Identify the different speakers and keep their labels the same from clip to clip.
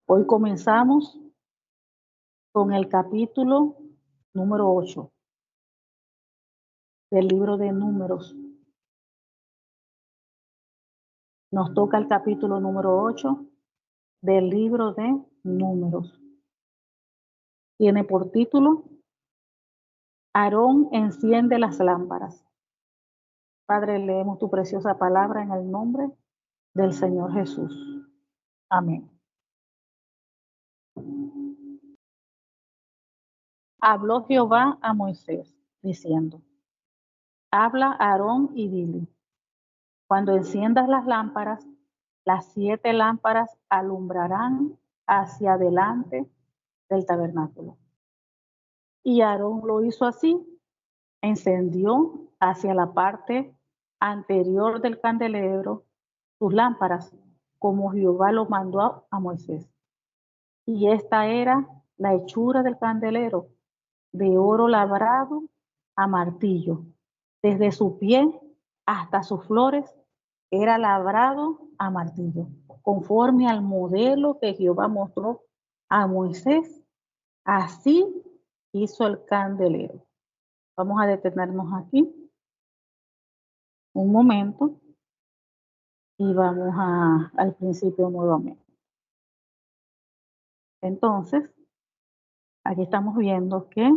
Speaker 1: Hoy comenzamos con el capítulo número 8 del libro de Números. Nos toca el capítulo número 8 del libro de Números. Tiene por título: Aarón enciende las lámparas. Padre, leemos tu preciosa palabra en el nombre del Señor Jesús. Amén. Habló Jehová a Moisés, diciendo: Habla a Aarón y dile: cuando enciendas las lámparas, las 7 lámparas alumbrarán hacia adelante del tabernáculo. Y Aarón lo hizo así, encendió hacia la parte anterior del candelero sus lámparas, como Jehová lo mandó a Moisés. Y esta era la hechura del candelero, de oro labrado a martillo, desde su pie hasta sus flores era labrado a martillo, conforme al modelo que Jehová mostró a Moisés. Así hizo el candelero. Vamos a detenernos aquí un momento y vamos al principio nuevamente. Entonces, aquí estamos viendo que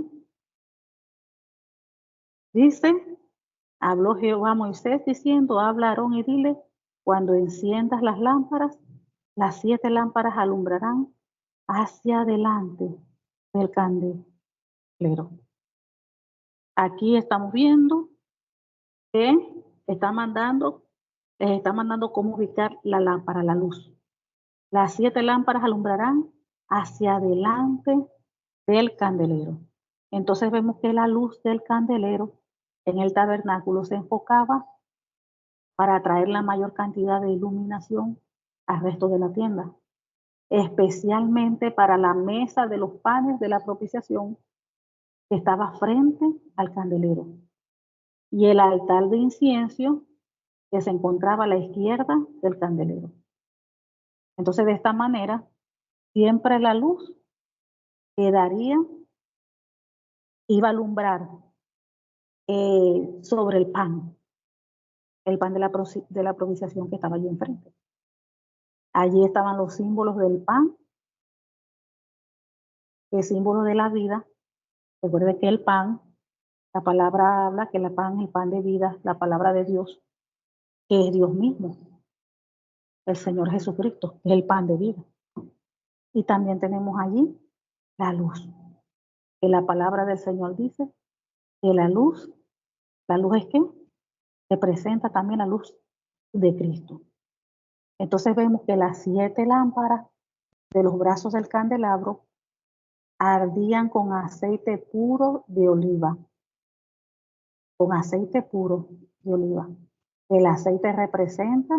Speaker 1: dice: habló Jehová a Moisés diciendo: habla a Aarón y dile, cuando enciendas las lámparas, las 7 lámparas alumbrarán hacia adelante del candelero. Aquí estamos viendo que les está mandando cómo ubicar la lámpara, la luz. Las 7 lámparas alumbrarán hacia adelante del candelero. Entonces vemos que la luz del candelero en el tabernáculo se enfocaba para atraer la mayor cantidad de iluminación al resto de la tienda, especialmente para la mesa de los panes de la propiciación que estaba frente al candelero, y el altar de incienso que se encontraba a la izquierda del candelero. Entonces, de esta manera, siempre la luz iba a alumbrar sobre el pan de la propiciación que estaba allí enfrente. Allí estaban los símbolos del pan, el símbolo de la vida. Recuerde que el pan, la palabra habla que el pan de vida, la palabra de Dios, que es Dios mismo, el Señor Jesucristo, es el pan de vida. Y también tenemos allí la luz, que la palabra del Señor dice que la luz es que representa también la luz de Cristo. Entonces vemos que las 7 lámparas de los brazos del candelabro ardían con aceite puro de oliva. Con aceite puro de oliva. El aceite representa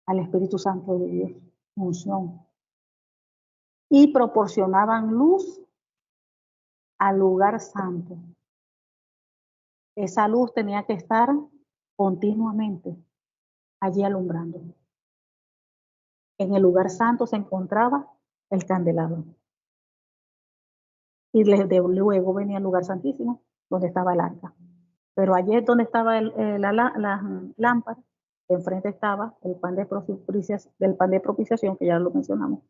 Speaker 1: al Espíritu Santo de Dios, unción. Y proporcionaban luz al lugar santo. Esa luz tenía que estar continuamente allí alumbrando. En el lugar santo se encontraba el candelabro. Y luego venía el lugar santísimo, donde estaba el arca. Pero allí es donde estaba la lámpara, enfrente estaba el pan de propiciación, que ya lo mencionamos.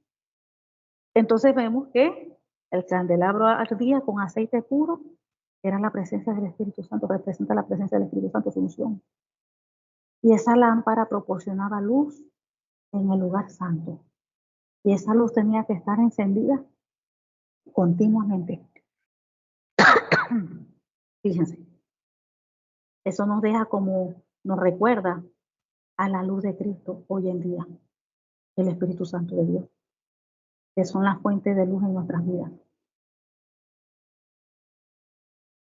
Speaker 1: Entonces vemos que el candelabro ardía con aceite puro, que era la presencia del Espíritu Santo, representa la presencia del Espíritu Santo, su unción. Y esa lámpara proporcionaba luz en el lugar santo. Y esa luz tenía que estar encendida continuamente. Fíjense, eso nos recuerda a la luz de Cristo hoy en día, el Espíritu Santo de Dios, que son las fuentes de luz en nuestras vidas.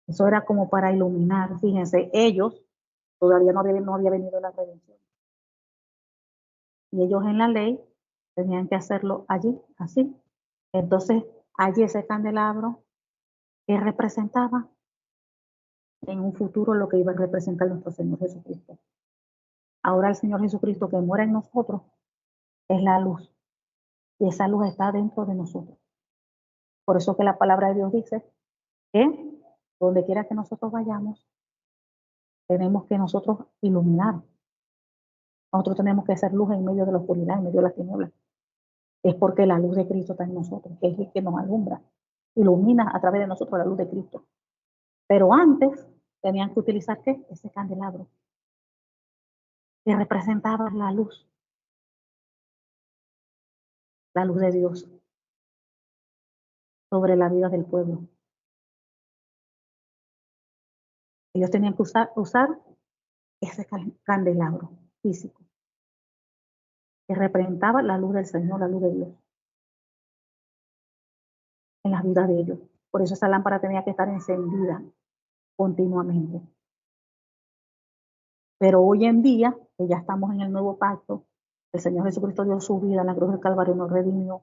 Speaker 1: Eso era como para iluminar. Fíjense, ellos todavía no había venido la redención. Y ellos en la ley tenían que hacerlo allí, así. Entonces, allí ese candelabro que representaba en un futuro lo que iba a representar nuestro Señor Jesucristo. Ahora el Señor Jesucristo que muere en nosotros es la luz Y esa luz está dentro de nosotros. Por eso que la palabra de Dios dice que donde quiera que nosotros vayamos, tenemos que nosotros iluminar. Nosotros tenemos que hacer luz en medio de la oscuridad, en medio de las tinieblas. Es porque la luz de Cristo está en nosotros, que es el que nos alumbra, ilumina a través de nosotros la luz de Cristo. Pero antes tenían que utilizar ¿qué? Ese candelabro que representaba la luz de Dios sobre la vida del pueblo. Ellos tenían que usar ese candelabro físico que representaba la luz del Señor, la luz de Dios en las vidas de ellos. Por eso esa lámpara tenía que estar encendida continuamente. Pero hoy en día, que ya estamos en el nuevo pacto, el Señor Jesucristo dio su vida en la cruz del Calvario, nos redimió.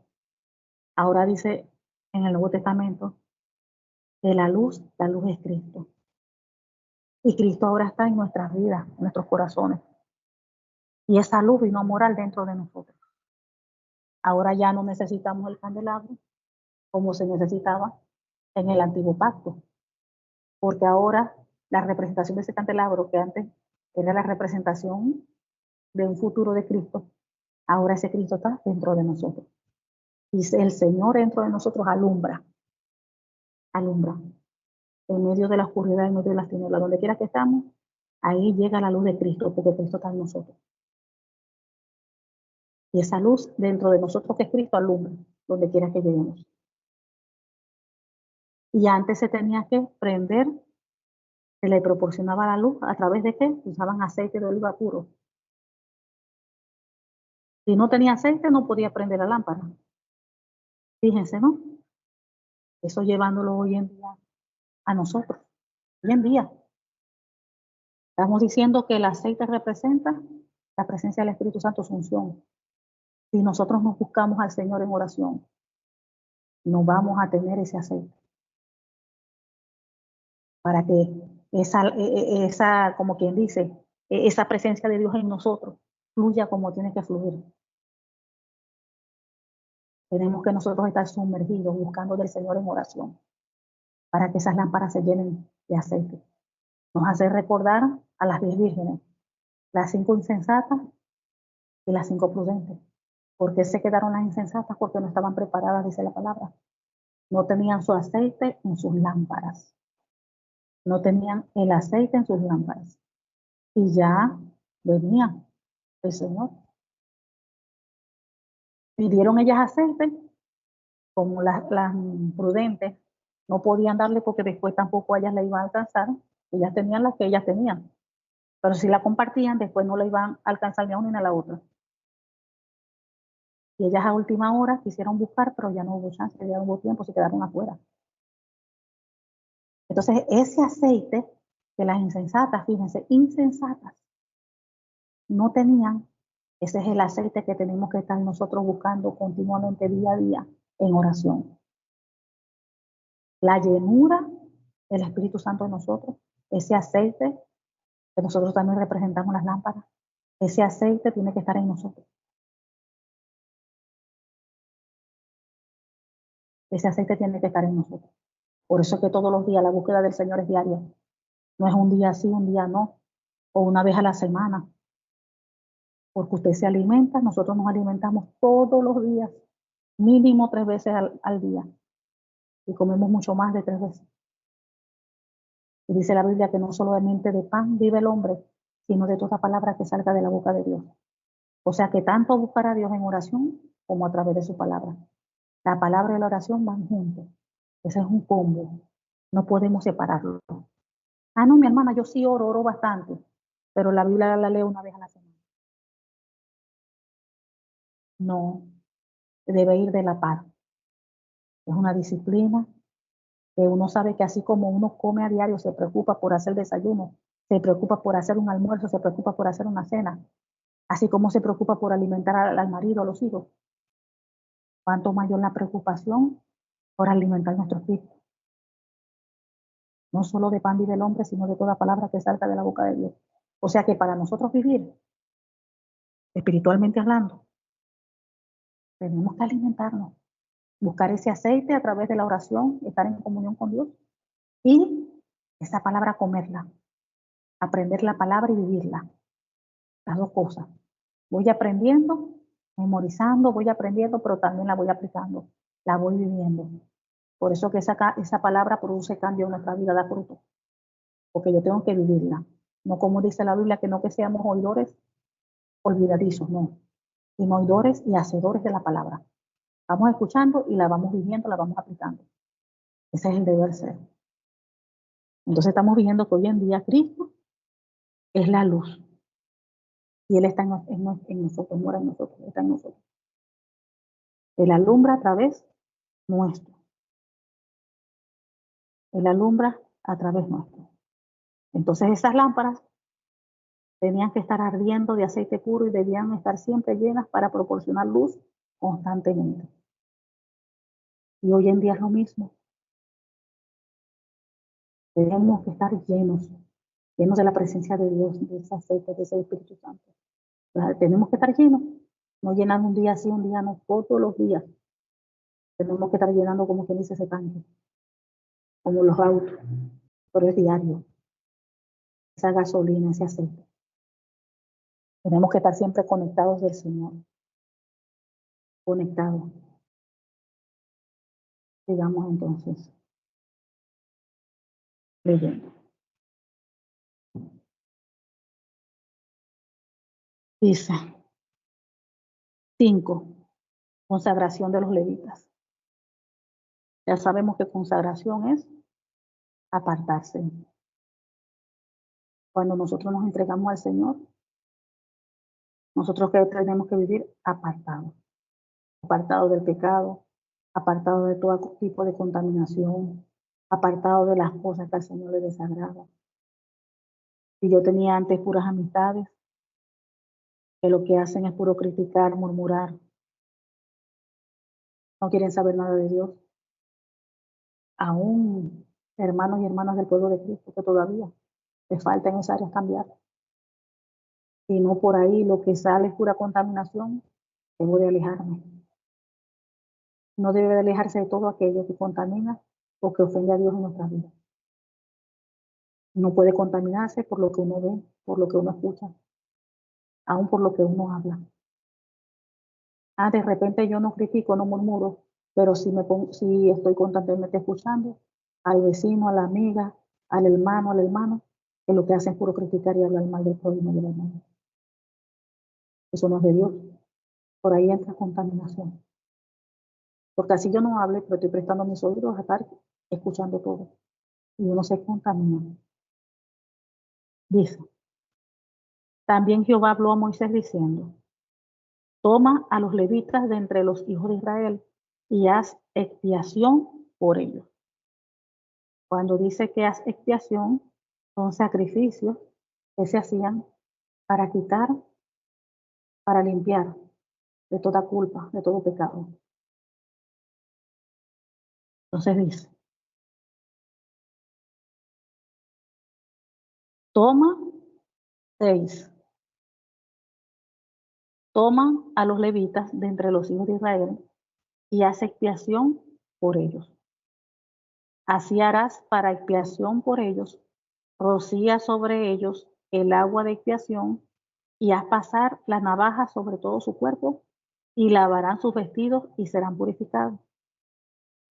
Speaker 1: Ahora dice en el Nuevo Testamento que la luz es Cristo. Y Cristo ahora está en nuestras vidas, en nuestros corazones. Y esa luz vino a morar dentro de nosotros. Ahora ya no necesitamos el candelabro como se necesitaba en el antiguo pacto. Porque ahora la representación de ese candelabro, que antes era la representación de un futuro de Cristo, ahora ese Cristo está dentro de nosotros. Y el Señor dentro de nosotros alumbra en medio de la oscuridad, en medio de las tinieblas, donde quiera que estamos, ahí llega la luz de Cristo, porque Cristo está en nosotros. Y esa luz dentro de nosotros que es Cristo alumbra, donde quiera que lleguemos. Y antes se tenía que prender, se le proporcionaba la luz, ¿a través de qué? Usaban aceite de oliva puro. Si no tenía aceite, no podía prender la lámpara. Fíjense, ¿no? Eso llevándolo hoy en día a nosotros. Hoy en día. Estamos diciendo que el aceite representa la presencia del Espíritu Santo, su unción. Si nosotros nos buscamos al Señor en oración, no vamos a tener ese aceite. Para que esa, como quien dice, esa presencia de Dios en nosotros fluya como tiene que fluir. Tenemos que nosotros estar sumergidos buscando del Señor en oración para que esas lámparas se llenen de aceite. Nos hace recordar a las 10 vírgenes, las 5 insensatas y las 5 prudentes. ¿Por qué se quedaron las insensatas? Porque no estaban preparadas, dice la palabra. No tenían su aceite en sus lámparas. No tenían el aceite en sus lámparas. Y ya venía el Señor. Pidieron ellas aceite, como las prudentes no podían darle porque después tampoco a ellas le iban a alcanzar. Ellas tenían las que ellas tenían. Pero si la compartían, después no le iban a alcanzar ni a una ni a la otra. Y ellas a última hora quisieron buscar, pero ya no hubo chance, ya no hubo tiempo, se quedaron afuera. Entonces, ese aceite que las insensatas, fíjense, insensatas, no tenían, ese es el aceite que tenemos que estar nosotros buscando continuamente día a día en oración. La llenura del Espíritu Santo en nosotros, ese aceite que nosotros también representamos las lámparas, ese aceite tiene que estar en nosotros. Ese aceite tiene que estar en nosotros. Por eso es que todos los días la búsqueda del Señor es diaria. No es un día sí, un día no, o una vez a la semana. Porque usted se alimenta, nosotros nos alimentamos todos los días, mínimo 3 veces al día. Y comemos mucho más de 3 veces. Y dice la Biblia que no solamente de pan vive el hombre, sino de toda palabra que salga de la boca de Dios. O sea que tanto buscar a Dios en oración como a través de su palabra. La palabra y la oración van juntos. Ese es un combo. No podemos separarlo. Ah, no, mi hermana, yo sí oro bastante, pero la Biblia la leo una vez a la semana. No, debe ir de la par. Es una disciplina que uno sabe que así como uno come a diario, se preocupa por hacer desayuno, se preocupa por hacer un almuerzo, se preocupa por hacer una cena, así como se preocupa por alimentar al marido, a los hijos. Cuanto mayor la preocupación por alimentar nuestro espíritu. No solo de pan vive el hombre, sino de toda palabra que salga de la boca de Dios. O sea que para nosotros vivir, espiritualmente hablando, Tenemos que alimentarnos, buscar ese aceite a través de la oración, estar en comunión con Dios y esa palabra comerla, aprender la palabra y vivirla. Las dos cosas. Voy aprendiendo, memorizando, voy aprendiendo, pero también la voy aplicando, la voy viviendo. Por eso que esa palabra produce cambio en nuestra vida, da fruto, porque yo tengo que vivirla. No como dice la Biblia, que no que seamos oidores olvidadizos, no, sino oidores y hacedores de la palabra. Vamos escuchando y la vamos viviendo, la vamos aplicando. Ese es el deber ser. Entonces estamos viendo que hoy en día Cristo es la luz. Y Él está en nosotros, mora en nosotros, está en nosotros. Él alumbra a través nuestro. Él alumbra a través nuestro. Entonces esas lámparas tenían que estar ardiendo de aceite puro y debían estar siempre llenas para proporcionar luz constantemente. Y hoy en día es lo mismo. Tenemos que estar llenos de la presencia de Dios, de ese aceite, de ese Espíritu Santo. Tenemos que estar llenos, no llenando un día sí, un día no, todos los días. Tenemos que estar llenando, como quien dice, ese tanque, como los autos, pero es diario, esa gasolina, ese aceite. Tenemos que estar siempre conectados del Señor, conectados. Sigamos entonces leyendo. Dice 5. Consagración de los levitas. Ya sabemos que consagración es apartarse. Cuando nosotros nos entregamos al Señor, nosotros que tenemos que vivir apartados. Apartados del pecado, apartados de todo tipo de contaminación, apartados de las cosas que al Señor le desagrada. Y yo tenía antes puras amistades, que lo que hacen es puro criticar, murmurar. No quieren saber nada de Dios. Aún hermanos y hermanas del pueblo de Cristo que todavía les falta en esa área cambiar. Y no por ahí lo que sale es pura contaminación, debo de alejarme. No debe de alejarse de todo aquello que contamina o que ofende a Dios en nuestra vida. No puede contaminarse por lo que uno ve, por lo que uno escucha, aún por lo que uno habla. De repente yo no critico, no murmuro, pero si estoy constantemente escuchando al vecino, a la amiga, al hermano, que lo que hacen es puro criticar y hablar mal del prójimo y del hermano. Eso no es de Dios. Por ahí entra contaminación. Porque así yo no hable, pero estoy prestando mis oídos a estar escuchando todo. Y uno se contamina. Dice, también Jehová habló a Moisés diciendo, toma a los levitas de entre los hijos de Israel y haz expiación por ellos. Cuando dice que haz expiación, son sacrificios que se hacían para quitar, para limpiar de toda culpa, de todo pecado. Entonces dice, toma 6. Toma a los levitas de entre los hijos de Israel y haz expiación por ellos. Así harás para expiación por ellos, rocía sobre ellos el agua de expiación y haz pasar la navaja sobre todo su cuerpo y lavarán sus vestidos y serán purificados.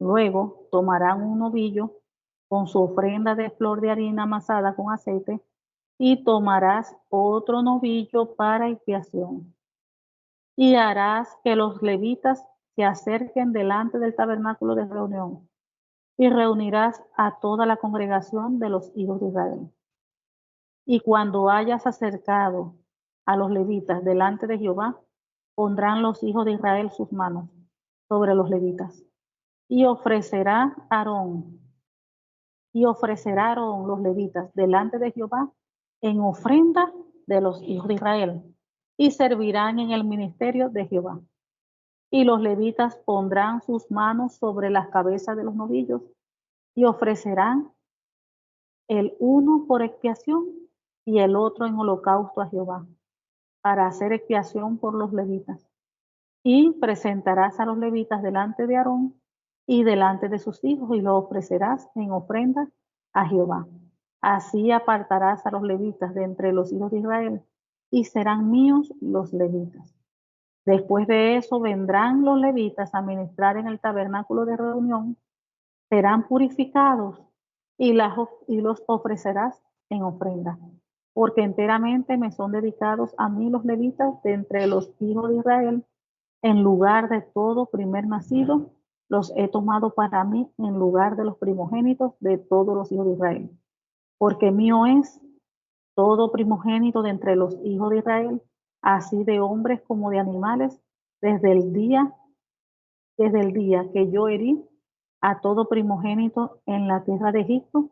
Speaker 1: Luego tomarán un novillo con su ofrenda de flor de harina amasada con aceite y tomarás otro novillo para expiación. Y harás que los levitas se acerquen delante del tabernáculo de reunión y reunirás a toda la congregación de los hijos de Israel. Y cuando hayas acercado a los levitas delante de Jehová, pondrán los hijos de Israel sus manos sobre los levitas. Y ofrecerá Aarón los levitas delante de Jehová en ofrenda de los hijos de Israel, y servirán en el ministerio de Jehová. Y los levitas pondrán sus manos sobre las cabezas de los novillos y ofrecerán el uno por expiación y el otro en holocausto a Jehová, para hacer expiación por los levitas. Y presentarás a los levitas delante de Aarón y delante de sus hijos y lo ofrecerás en ofrenda a Jehová. Así apartarás a los levitas de entre los hijos de Israel y serán míos los levitas. Después de eso vendrán los levitas a ministrar en el tabernáculo de reunión, serán purificados y los ofrecerás en ofrenda, porque enteramente me son dedicados a mí los levitas de entre los hijos de Israel. En lugar de todo primer nacido, los he tomado para mí en lugar de los primogénitos de todos los hijos de Israel. Porque mío es todo primogénito de entre los hijos de Israel, así de hombres como de animales, desde el día que yo herí a todo primogénito en la tierra de Egipto,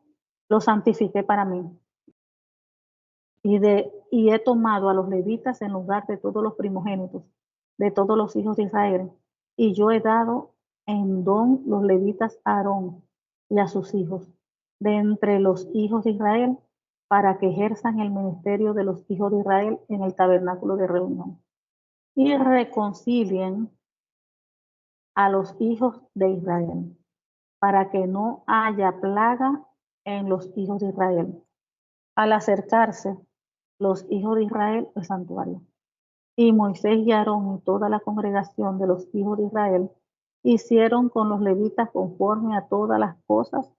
Speaker 1: lo santifiqué para mí. Y he tomado a los levitas en lugar de todos los primogénitos de todos los hijos de Israel, y yo he dado en don los levitas a Aarón y a sus hijos, de entre los hijos de Israel, para que ejerzan el ministerio de los hijos de Israel en el tabernáculo de reunión, y reconcilien a los hijos de Israel, para que no haya plaga en los hijos de Israel, al acercarse los hijos de Israel al santuario. Y Moisés y Aarón y toda la congregación de los hijos de Israel hicieron con los levitas conforme a todas las cosas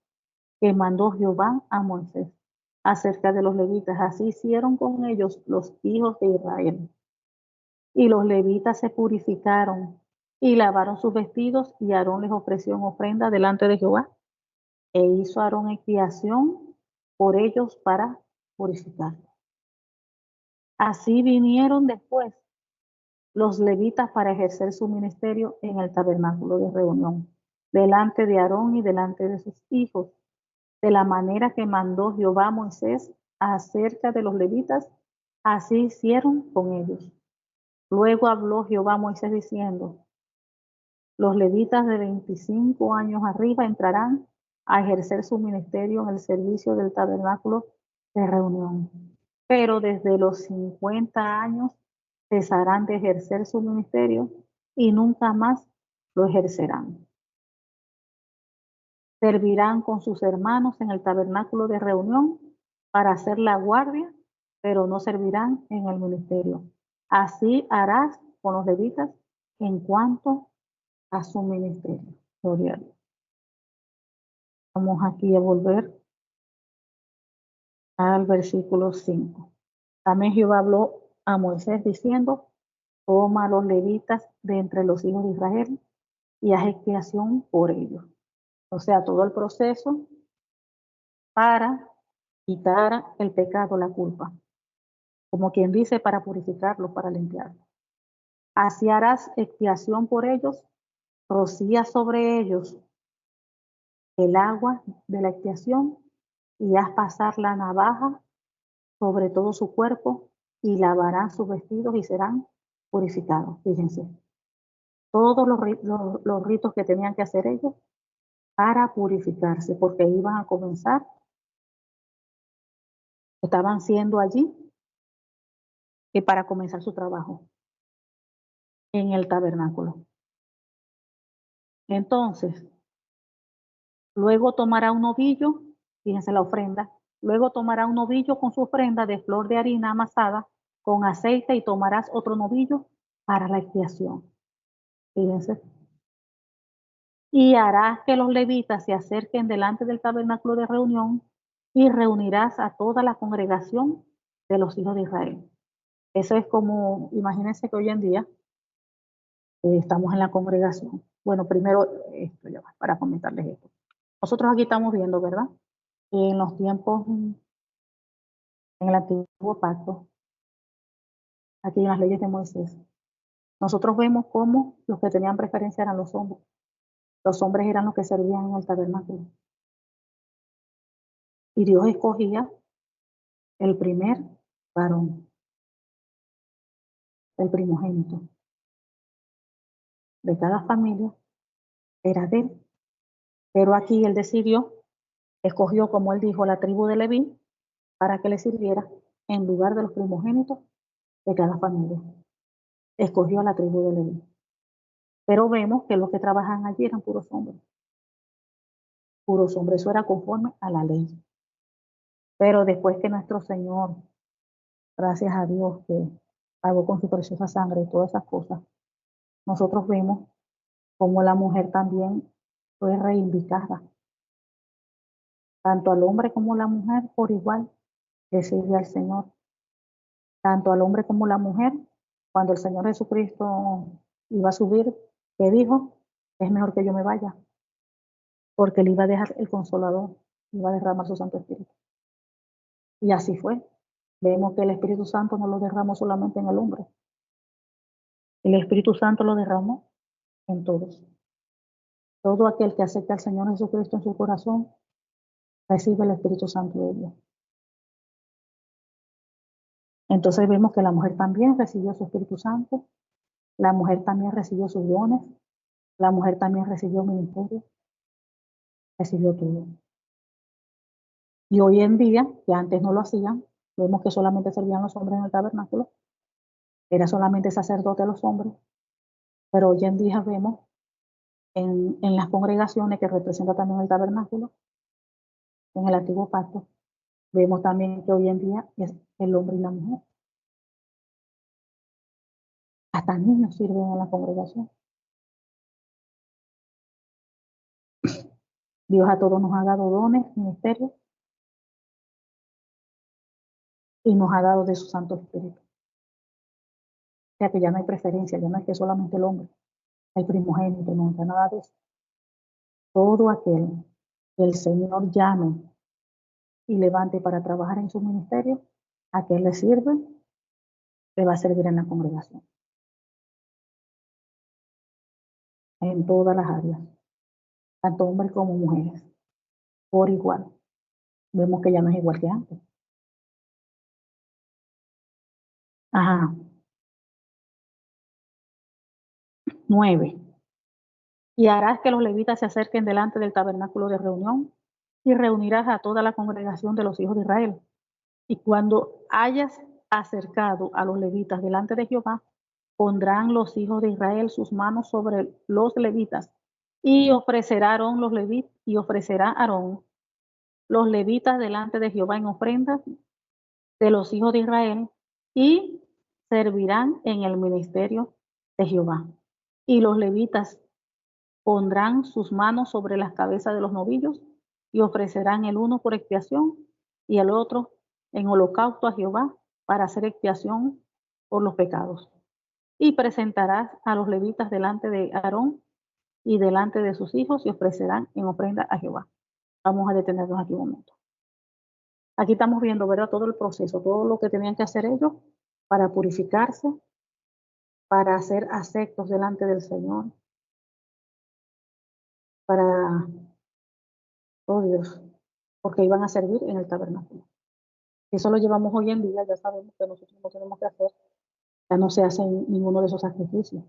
Speaker 1: que mandó Jehová a Moisés acerca de los levitas. Así hicieron con ellos los hijos de Israel. Y los levitas se purificaron y lavaron sus vestidos, y Aarón les ofreció en ofrenda delante de Jehová. E hizo Aarón expiación por ellos para purificarlos. Así vinieron después los levitas para ejercer su ministerio en el tabernáculo de reunión, delante de Aarón y delante de sus hijos, de la manera que mandó Jehová a Moisés acerca de los levitas, así hicieron con ellos. Luego habló Jehová a Moisés diciendo: los levitas de 25 años arriba entrarán a ejercer su ministerio en el servicio del tabernáculo de reunión. Pero desde los 50 años cesarán de ejercer su ministerio y nunca más lo ejercerán. Servirán con sus hermanos en el tabernáculo de reunión para hacer la guardia, pero no servirán en el ministerio. Así harás con los levitas en cuanto a su ministerio. Gloria a Dios. Vamos aquí a volver al versículo 5. También Jehová habló a Moisés diciendo: toma a los levitas de entre los hijos de Israel y haz expiación por ellos. O sea, todo el proceso para quitar el pecado, la culpa. Como quien dice, para purificarlos, para limpiarlos. Así harás expiación por ellos, rocía sobre ellos el agua de la expiación y haz pasar la navaja sobre todo su cuerpo y lavarán sus vestidos y serán purificados. Fíjense, todos los ritos que tenían que hacer ellos para purificarse, porque iban a comenzar, estaban siendo allí y para comenzar su trabajo en el tabernáculo. Entonces, luego tomará un novillo, fíjense la ofrenda, luego tomará un novillo con su ofrenda de flor de harina amasada con aceite y tomarás otro novillo para la expiación. Fíjense. Y harás que los levitas se acerquen delante del tabernáculo de reunión y reunirás a toda la congregación de los hijos de Israel. Eso es como, imagínense que hoy en día estamos en la congregación. Bueno, primero esto ya va, para comentarles esto. Nosotros aquí estamos viendo, ¿verdad? En los tiempos, en el antiguo pacto, aquí en las leyes de Moisés, nosotros vemos cómo los que tenían preferencia eran los hombres. Los hombres eran los que servían en el tabernáculo. Y Dios escogía el primer varón, el primogénito de cada familia, era de él. Pero aquí él decidió, escogió, como él dijo, la tribu de Leví para que le sirviera en lugar de los primogénitos de cada familia. Escogió a la tribu de Leví. Pero vemos que los que trabajan allí eran puros hombres. Puros hombres, eso era conforme a la ley. Pero después que nuestro Señor, gracias a Dios, que pagó con su preciosa sangre y todas esas cosas, nosotros vemos como la mujer también fue reivindicada. Tanto al hombre como a la mujer por igual le sirve al Señor. Tanto al hombre como a la mujer, cuando el Señor Jesucristo iba a subir, que dijo, es mejor que yo me vaya, porque le iba a dejar el Consolador, iba a derramar su Santo Espíritu. Y así fue. Vemos que el Espíritu Santo no lo derramó solamente en el hombre. El Espíritu Santo lo derramó en todos. Todo aquel que acepta al Señor Jesucristo en su corazón, recibe el Espíritu Santo de Dios. Entonces vemos que la mujer también recibió su Espíritu Santo, la mujer también recibió sus dones, la mujer también recibió ministerio, recibió todo. Y hoy en día, que antes no lo hacían, vemos que solamente servían los hombres en el tabernáculo, era solamente sacerdote los hombres, pero hoy en día vemos en las congregaciones que representa también el tabernáculo, en el antiguo pacto, vemos también que hoy en día es el hombre y la mujer. Hasta niños sirven en la congregación. Dios a todos nos ha dado dones, ministerios, y nos ha dado de su Santo Espíritu. O sea que ya no hay preferencia, ya no es que solamente el hombre, el primogénito, no hay nada de eso. Todo aquel que el Señor llame y levante para trabajar en su ministerio, a quien le sirve, le va a servir en la congregación, en todas las áreas, tanto hombres como mujeres, por igual. Vemos que ya no es igual que antes. Ajá. 9. Y harás que los levitas se acerquen delante del tabernáculo de reunión y reunirás a toda la congregación de los hijos de Israel. Y cuando hayas acercado a los levitas delante de Jehová, pondrán los hijos de Israel sus manos sobre los levitas y ofrecerá Aarón los levitas delante de Jehová en ofrendas de los hijos de Israel y servirán en el ministerio de Jehová. Y los levitas pondrán sus manos sobre las cabezas de los novillos y ofrecerán el uno por expiación y el otro en holocausto a Jehová para hacer expiación por los pecados. Y presentarás a los levitas delante de Aarón y delante de sus hijos y ofrecerán en ofrenda a Jehová. Vamos a detenernos aquí un momento. Aquí estamos viendo, ¿verdad? Todo el proceso, todo lo que tenían que hacer ellos para purificarse, para ser aceptos delante del Señor, para, oh Dios, porque iban a servir en el tabernáculo. Eso lo llevamos hoy en día, ya sabemos que nosotros no tenemos que hacer, ya no se hace ninguno de esos sacrificios.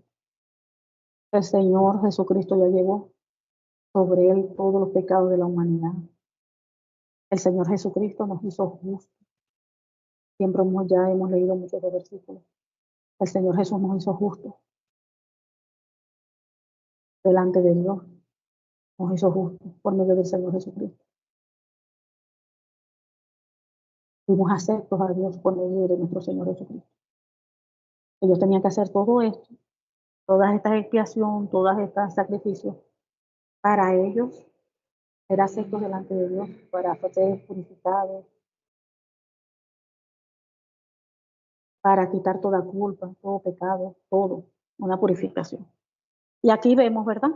Speaker 1: El Señor Jesucristo ya llevó sobre él todos los pecados de la humanidad. El Señor Jesucristo nos hizo justos. Siempre ya hemos leído muchos de versículos. El Señor Jesús nos hizo justos delante de Dios. Nos hizo justos por medio del Señor Jesucristo. Fuimos aceptos a Dios por medio de nuestro Señor Jesucristo. Ellos tenían que hacer todo esto, todas estas expiaciones, todas estas sacrificios, para ellos ser aceptos delante de Dios, para ser purificados, para quitar toda culpa, todo pecado, todo, una purificación. Y aquí vemos, ¿verdad?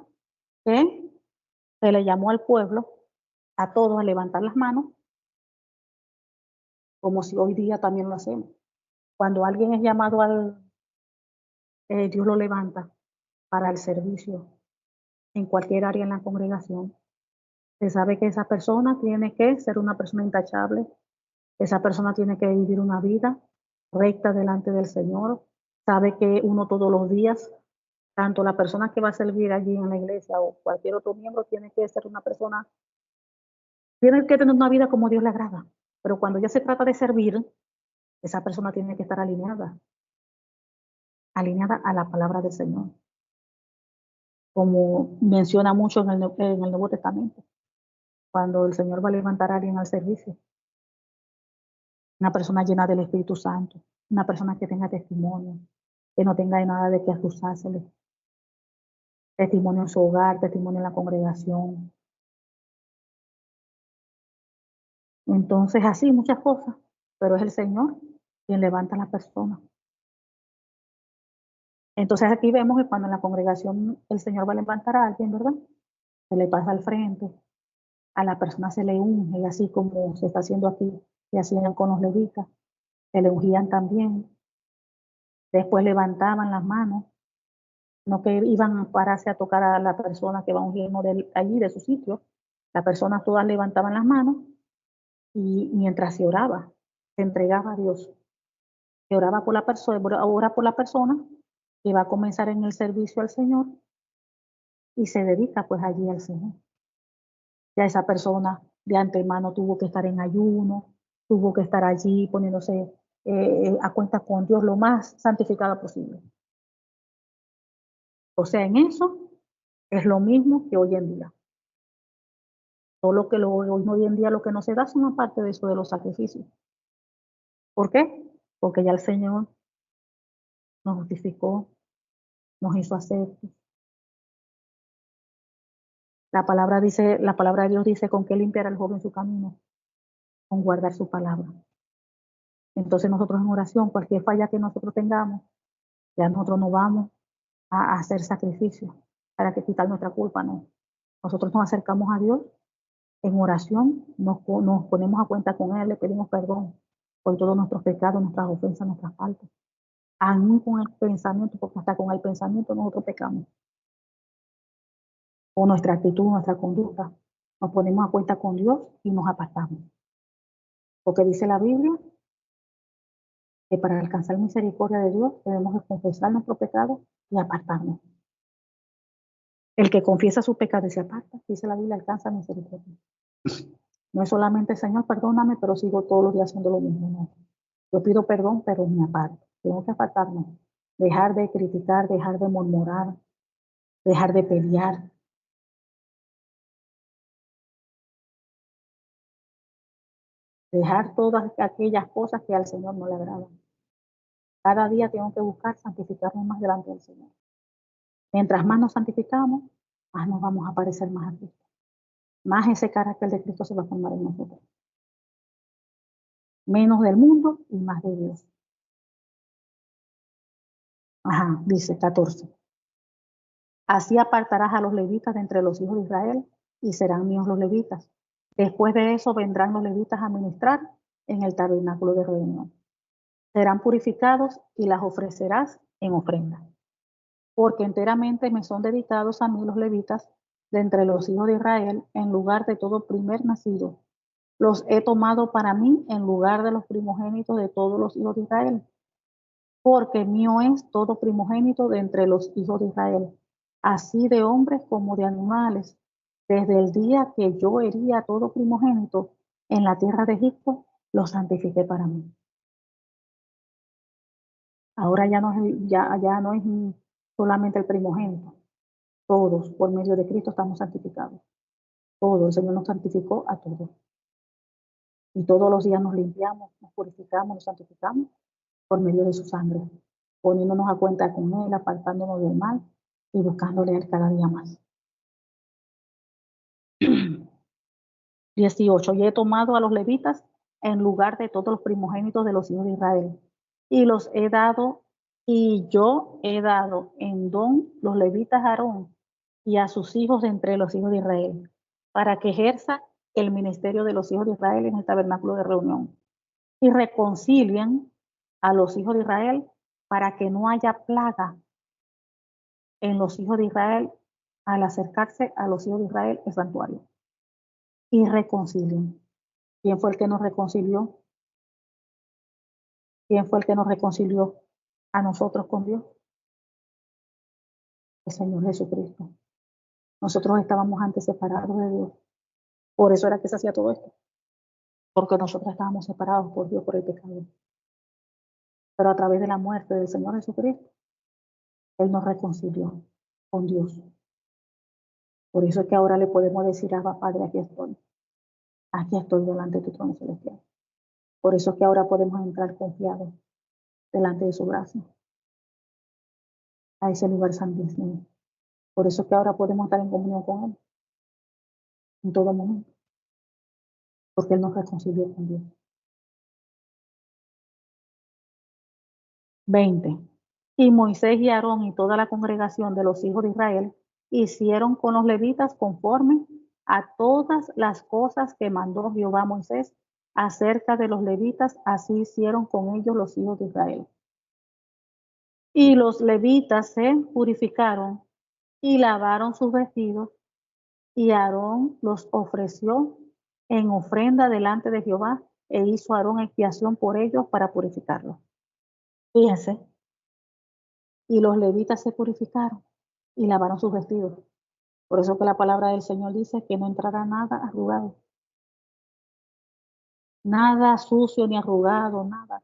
Speaker 1: Que se le llamó al pueblo, a todos, a levantar las manos, como si hoy día también lo hacemos. Cuando alguien es llamado Dios lo levanta para el servicio en cualquier área en la congregación. Se sabe que esa persona tiene que ser una persona intachable, esa persona tiene que vivir una vida recta delante del Señor. Sabe que uno todos los días, tanto la persona que va a servir allí en la iglesia o cualquier otro miembro, tiene que ser una persona, tiene que tener una vida como Dios le agrada. Pero cuando ya se trata de servir, esa persona tiene que estar alineada a la palabra del Señor. como menciona mucho en el Nuevo Testamento, cuando el Señor va a levantar a alguien al servicio, una persona llena del Espíritu Santo, una persona que tenga testimonio, que no tenga nada de qué acusársele, testimonio en su hogar, testimonio en la congregación. Entonces, así muchas cosas, pero es el Señor quien levanta a la persona. Entonces aquí vemos que cuando en la congregación el Señor va a levantar a alguien, ¿verdad? Se le pasa al frente, a la persona se le unge, y así como se está haciendo aquí, se hacían con los levitas, se le ungían también, después levantaban las manos, no que iban a pararse a tocar a la persona que va ungiendo allí, de su sitio, las personas todas levantaban las manos y mientras se oraba, se entregaba a Dios, se oraba por la persona, ora por la persona que va a comenzar en el servicio al Señor y se dedica pues allí al Señor. Ya esa persona de antemano tuvo que estar en ayuno, tuvo que estar allí poniéndose a cuenta con Dios lo más santificada posible. O sea, en eso es lo mismo que hoy en día. Solo que hoy en día lo que no se da es una parte de eso de los sacrificios. ¿Por qué? Porque ya el Señor nos justificó, nos hizo aceptos. La palabra de Dios dice con qué limpiará el joven su camino, con guardar su palabra. Entonces nosotros en oración, cualquier falla que nosotros tengamos, ya nosotros no vamos a hacer sacrificios para que quitar nuestra culpa, no. Nosotros nos acercamos a Dios en oración, nos ponemos a cuenta con Él, le pedimos perdón por todos nuestros pecados, nuestras ofensas, nuestras faltas. Aún con el pensamiento, porque hasta con el pensamiento nosotros pecamos. O nuestra actitud, nuestra conducta. Nos ponemos a cuenta con Dios y nos apartamos. Porque dice la Biblia que para alcanzar misericordia de Dios debemos de confesar nuestros pecados y apartarnos. El que confiesa sus pecados y se aparta, dice la Biblia, alcanza misericordia. No es solamente, Señor, perdóname, pero sigo todos los días haciendo lo mismo. No. Yo pido perdón, pero me aparto. Tengo que apartarme. Dejar de criticar, dejar de murmurar, dejar de pelear. Dejar todas aquellas cosas que al Señor no le agradan. Cada día tengo que buscar santificarnos más delante del Señor. Mientras más nos santificamos, más nos vamos a parecer más a Cristo. Más ese carácter de Cristo se va a formar en nosotros. Menos del mundo y más de Dios. Ajá, dice 14. Así apartarás a los levitas de entre los hijos de Israel y serán míos los levitas. Después de eso vendrán los levitas a ministrar en el tabernáculo de reunión. Serán purificados y las ofrecerás en ofrenda. Porque enteramente me son dedicados a mí los levitas de entre los hijos de Israel en lugar de todo primer nacido. Los he tomado para mí en lugar de los primogénitos de todos los hijos de Israel. Porque mío es todo primogénito de entre los hijos de Israel, así de hombres como de animales. Desde el día que yo hería todo primogénito en la tierra de Egipto, lo santifiqué para mí. Ahora ya no es solamente el primogénito. Todos, por medio de Cristo, estamos santificados. Todos, el Señor nos santificó a todos. Y todos los días nos limpiamos, nos purificamos, nos santificamos por medio de su sangre, poniéndonos a cuenta con Él, apartándonos del mal y buscándole a Él cada día más. 18. Y he tomado a los levitas en lugar de todos los primogénitos de los hijos de Israel, y los he dado, y yo he dado en don los levitas a Aarón y a sus hijos entre los hijos de Israel, para que ejerza el ministerio de los hijos de Israel en el tabernáculo de reunión, y reconcilien a los hijos de Israel para que no haya plaga en los hijos de Israel al acercarse a los hijos de Israel el santuario. Y reconcilien. ¿Quién fue el que nos reconcilió? ¿Quién fue el que nos reconcilió a nosotros con Dios? El Señor Jesucristo. Nosotros estábamos antes separados de Dios. Por eso era que se hacía todo esto. Porque nosotros estábamos separados por Dios por el pecado. Pero a través de la muerte del Señor Jesucristo, Él nos reconcilió con Dios. Por eso es que ahora le podemos decir, Abba Padre, aquí estoy delante de tu trono celestial. Por eso es que ahora podemos entrar confiados delante de su brazo, a ese lugar santísimo. Por eso es que ahora podemos estar en comunión con Él en todo momento, porque Él nos reconcilió con Dios. 20. Y Moisés y Aarón y toda la congregación de los hijos de Israel hicieron con los levitas conforme a todas las cosas que mandó Jehová a Moisés acerca de los levitas, así hicieron con ellos los hijos de Israel. Y los levitas se purificaron y lavaron sus vestidos, y Aarón los ofreció en ofrenda delante de Jehová, e hizo Aarón expiación por ellos para purificarlos. Fíjense, y los levitas se purificaron y lavaron sus vestidos. Por eso que la palabra del Señor dice que no entrará nada arrugado, nada sucio ni arrugado, nada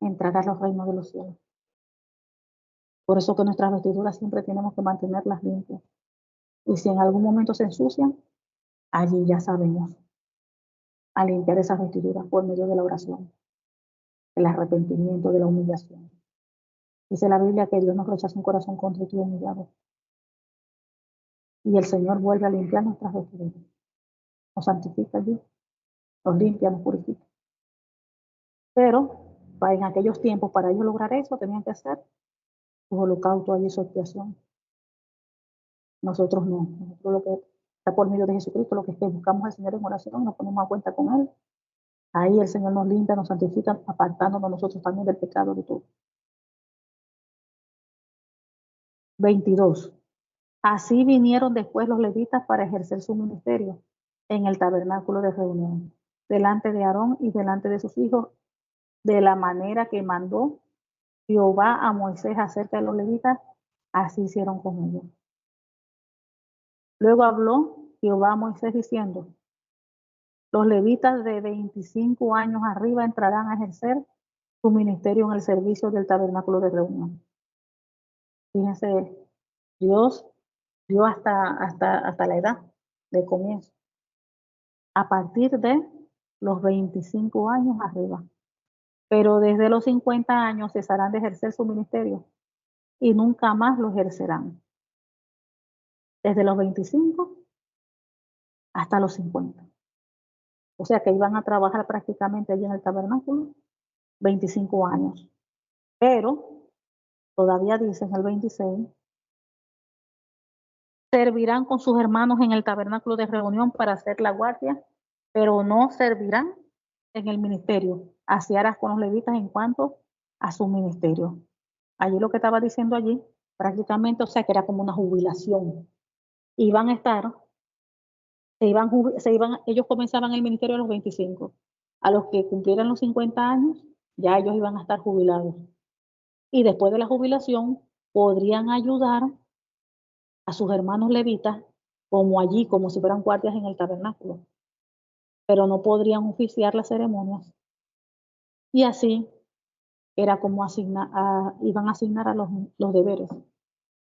Speaker 1: entrará a los reinos de los cielos. Por eso que nuestras vestiduras siempre tenemos que mantenerlas limpias. Y si en algún momento se ensucian, allí ya sabemos a limpiar esas vestiduras por medio de la oración, el arrepentimiento, de la humillación. Dice la Biblia que Dios nos rechaza un corazón contrito y humillado. Y el Señor vuelve a limpiar nuestras vestiduras. Nos santifica allí, nos limpia, nos purifica. Pero en aquellos tiempos, para ellos lograr eso, tenían que hacer su holocausto y su expiación. Nosotros no. Nosotros lo que está por medio de Jesucristo, lo que es que buscamos al Señor en oración, nos ponemos a cuenta con Él. Ahí el Señor nos limpia, nos santifica, apartándonos nosotros también del pecado de todo. 22. Así vinieron después los levitas para ejercer su ministerio en el tabernáculo de reunión, delante de Aarón y delante de sus hijos, de la manera que mandó Jehová a Moisés acerca de los levitas, así hicieron con ellos. Luego habló Jehová a Moisés diciendo, los levitas de 25 años arriba entrarán a ejercer su ministerio en el servicio del tabernáculo de reunión. Fíjense, Dios dio hasta la edad de comienzo, a partir de los 25 años arriba. Pero desde los 50 años cesarán de ejercer su ministerio y nunca más lo ejercerán. Desde los 25 hasta los 50. O sea que iban a trabajar prácticamente allí en el tabernáculo 25 años. Pero todavía dice en el 26, servirán con sus hermanos en el tabernáculo de reunión para hacer la guardia, pero no servirán en el ministerio. Así harás con los levitas en cuanto a su ministerio. Allí lo que estaba diciendo allí, prácticamente, o sea que era como una jubilación. Iban a estar, ellos comenzaban el ministerio a los 25. A los que cumplieran los 50 años, ya ellos iban a estar jubilados. Y después de la jubilación, podrían ayudar a sus hermanos levitas, como allí, como si fueran guardias en el tabernáculo. Pero no podrían oficiar las ceremonias. Y así era como iban a asignar a los deberes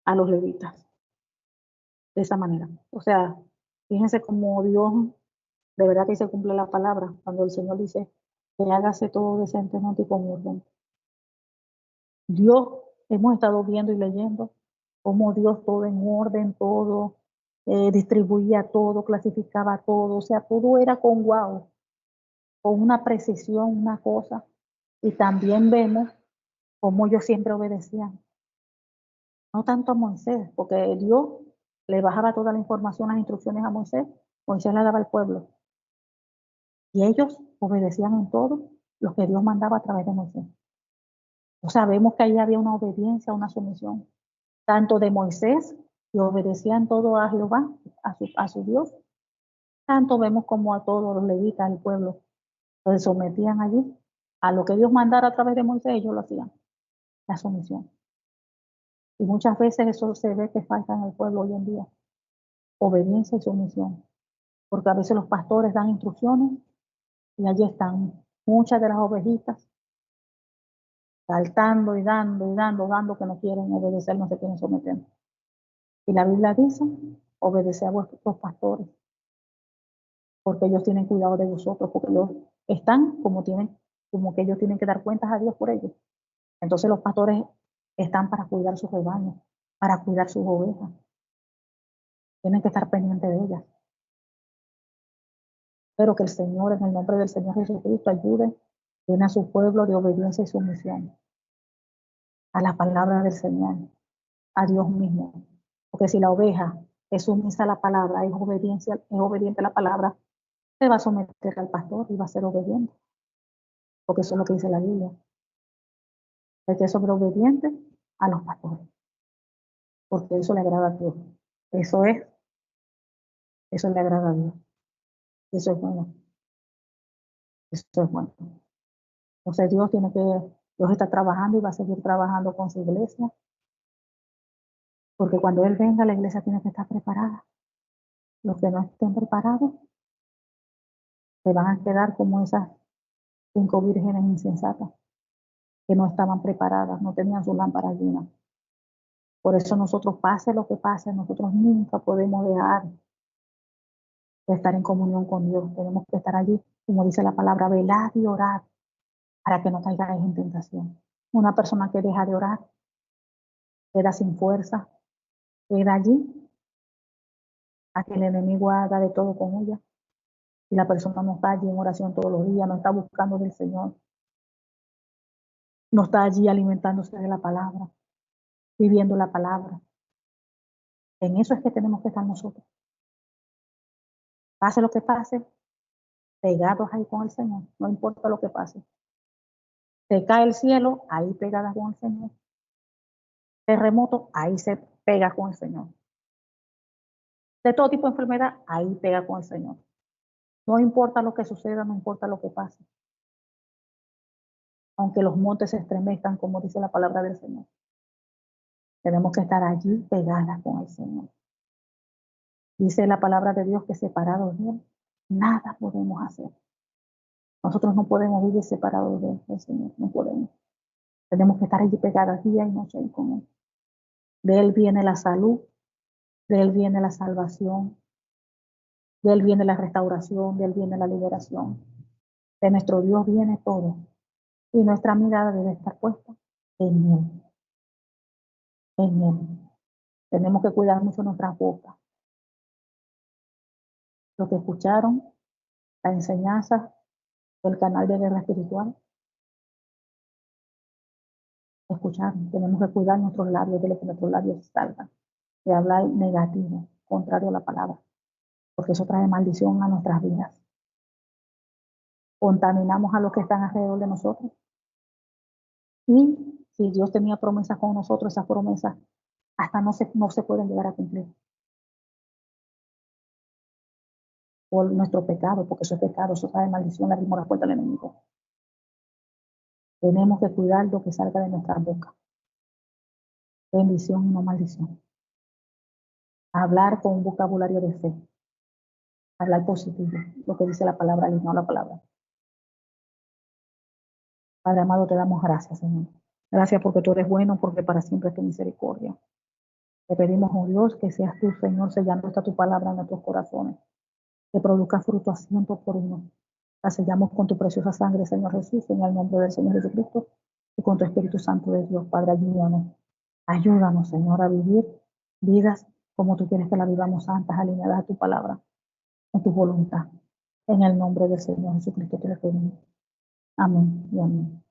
Speaker 1: a los levitas. De esa manera. O sea, fíjense cómo Dios, de verdad que se cumple la palabra, cuando el Señor dice que hágase todo decentemente y con orden. Dios, hemos estado viendo y leyendo cómo Dios todo en orden, todo, distribuía todo, clasificaba todo, o sea, todo era con guau, con una precisión, una cosa. Y también vemos cómo ellos siempre obedecían. No tanto a Moisés, porque Dios le bajaba toda la información, las instrucciones a Moisés, Moisés la daba al pueblo. Y ellos obedecían en todo lo que Dios mandaba a través de Moisés. O sea, vemos que ahí había una obediencia, una sumisión, tanto de Moisés, que obedecía en todo a Jehová, a su Dios, tanto vemos como a todos los levitas del pueblo, se sometían allí a lo que Dios mandara a través de Moisés, ellos lo hacían, la sumisión. Y muchas veces eso se ve que falta en el pueblo hoy en día, obediencia y sumisión, porque a veces los pastores dan instrucciones y allí están muchas de las ovejitas saltando y dando, que no quieren obedecer, no se quieren someter. Y la Biblia dice Obedeced a vuestros pastores, porque ellos tienen cuidado de vosotros, porque ellos están como que ellos tienen que dar cuentas a Dios por ellos. Entonces los pastores están para cuidar sus rebaños, para cuidar sus ovejas. Tienen que estar pendientes de ellas. Pero que el Señor, en el nombre del Señor Jesucristo, ayude, llene a su pueblo de obediencia y sumisión a la palabra del Señor, a Dios mismo. Porque si la oveja es sumisa a la palabra, es obediente a la palabra, se va a someter al pastor y va a ser obediente. Porque eso es lo que dice la Biblia. Hay que ser obediente a los pastores. Porque eso le agrada a Dios. Eso le agrada a Dios. Eso es bueno. Eso es bueno. Entonces Dios está trabajando y va a seguir trabajando con su iglesia. Porque cuando Él venga, la iglesia tiene que estar preparada. Los que no estén preparados se van a quedar como esas 5 vírgenes insensatas que no estaban preparadas, no tenían su lámpara llena. Por eso nosotros, pase lo que pase, nosotros nunca podemos dejar de estar en comunión con Dios. Tenemos que estar allí, como dice la palabra, velad y orad para que no caigáis en tentación. Una persona que deja de orar queda sin fuerza, queda allí a que el enemigo haga de todo con ella. Y la persona no está allí en oración todos los días, no está buscando del Señor, no está allí alimentándose de la palabra, viviendo la palabra. En eso es que tenemos que estar nosotros. Pase lo que pase, pegados ahí con el Señor, no importa lo que pase. Se cae el cielo, ahí pegadas con el Señor. Terremoto, ahí se pega con el Señor. De todo tipo de enfermedad, ahí pega con el Señor. No importa lo que suceda, no importa lo que pase. Aunque los montes se estremezcan, como dice la palabra del Señor. Tenemos que estar allí pegadas con el Señor. Dice la palabra de Dios que separados de Él, nada podemos hacer. Nosotros no podemos vivir separados de Él, del Señor, no podemos. Tenemos que estar allí pegadas día y noche con Él. De Él viene la salud, de Él viene la salvación, de Él viene la restauración, de Él viene la liberación. De nuestro Dios viene todo. Y nuestra mirada debe estar puesta en Él. En Él. Tenemos que cuidar mucho nuestras bocas. Lo que escucharon, la enseñanza del canal de guerra espiritual. Escuchar, tenemos que cuidar nuestros labios de lo que nuestros labios salgan, de hablar negativo, contrario a la palabra, porque eso trae maldición a nuestras vidas. Contaminamos a los que están alrededor de nosotros. Y si Dios tenía promesas con nosotros, esas promesas hasta no se pueden llegar a cumplir. Por nuestro pecado, porque eso es pecado, eso trae maldición, le abrimos la puerta al enemigo. Tenemos que cuidar lo que salga de nuestra boca. Bendición y no maldición. Hablar con un vocabulario de fe. Hablar positivo, lo que dice la palabra y no la palabra. Padre amado, te damos gracias, Señor. Gracias porque tú eres bueno, porque para siempre es tu misericordia. Te pedimos, oh Dios, que seas tú, Señor, sellando esta tu palabra en nuestros corazones, que produzca fruto a 100 por 1. La sellamos con tu preciosa sangre, Señor Jesús, en el nombre del Señor Jesucristo y con tu Espíritu Santo de Dios. Padre, ayúdanos. Ayúdanos, Señor, a vivir vidas como tú quieres que la vivamos, santas, alineadas a tu palabra, a tu voluntad. En el nombre del Señor Jesucristo te lo pedimos. Amén y amén.